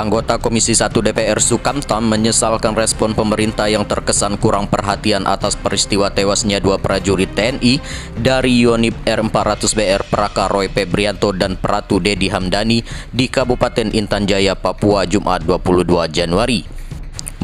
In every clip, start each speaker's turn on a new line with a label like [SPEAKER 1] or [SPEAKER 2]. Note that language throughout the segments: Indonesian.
[SPEAKER 1] Anggota Komisi 1 DPR Sukamta menyesalkan respon pemerintah yang terkesan kurang perhatian atas peristiwa tewasnya dua prajurit TNI dari Yonif R400BR Praka Roy Febrianto dan Pratu Dedi Hamdani di Kabupaten Intan Jaya, Papua, Jumat 22 Januari.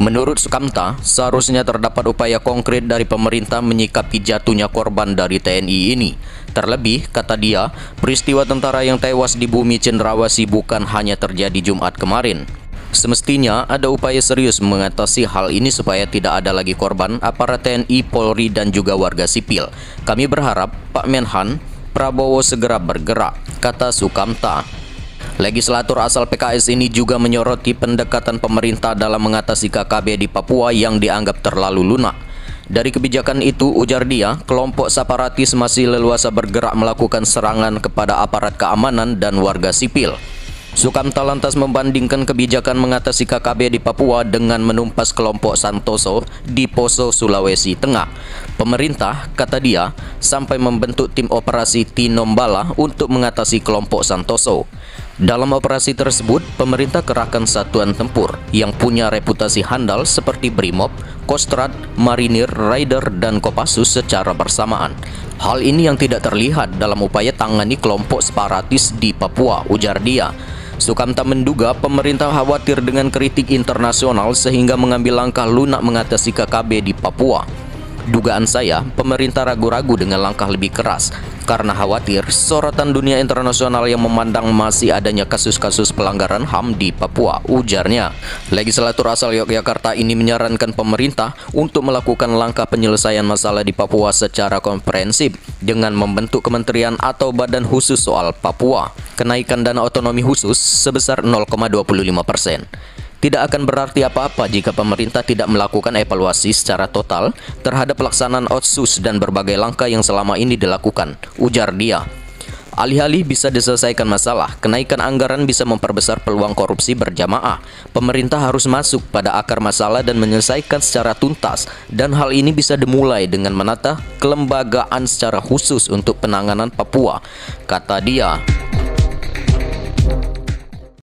[SPEAKER 1] Menurut Sukamta, seharusnya terdapat upaya konkret dari pemerintah menyikapi jatuhnya korban dari TNI ini. Terlebih, kata dia, peristiwa tentara yang tewas di bumi Cenderawasih bukan hanya terjadi Jumat kemarin. Semestinya ada upaya serius mengatasi hal ini supaya tidak ada lagi korban aparat TNI, Polri, dan juga warga sipil. Kami berharap Pak Menhan Prabowo segera bergerak, kata Sukamta. Legislator asal PKS ini juga menyoroti pendekatan pemerintah dalam mengatasi KKB di Papua yang dianggap terlalu lunak. Dari kebijakan itu, ujar dia, kelompok separatis masih leluasa bergerak melakukan serangan kepada aparat keamanan dan warga sipil. Sukamta lantas membandingkan kebijakan mengatasi KKB di Papua dengan menumpas kelompok Santoso di Poso, Sulawesi Tengah. Pemerintah, kata dia, sampai membentuk tim operasi Tinombala untuk mengatasi kelompok Santoso. Dalam operasi tersebut, pemerintah kerahkan satuan tempur yang punya reputasi handal seperti Brimob, Kostrad, Marinir, Raider, dan Kopassus secara bersamaan. Hal ini yang tidak terlihat dalam upaya tangani kelompok separatis di Papua, ujar dia. Sukamta menduga pemerintah khawatir dengan kritik internasional sehingga mengambil langkah lunak mengatasi KKB di Papua. Dugaan saya, pemerintah ragu-ragu dengan langkah lebih keras karena khawatir sorotan dunia internasional yang memandang masih adanya kasus-kasus pelanggaran HAM di Papua, ujarnya. Legislator asal Yogyakarta ini menyarankan pemerintah untuk melakukan langkah penyelesaian masalah di Papua secara komprehensif dengan membentuk kementerian atau badan khusus soal Papua. Kenaikan dana otonomi khusus sebesar 0,25%. Tidak akan berarti apa-apa jika pemerintah tidak melakukan evaluasi secara total terhadap pelaksanaan otsus dan berbagai langkah yang selama ini dilakukan, ujar dia. Alih-alih bisa diselesaikan masalah, kenaikan anggaran bisa memperbesar peluang korupsi berjamaah. Pemerintah harus masuk pada akar masalah dan menyelesaikan secara tuntas, dan hal ini bisa dimulai dengan menata kelembagaan secara khusus untuk penanganan Papua, kata dia.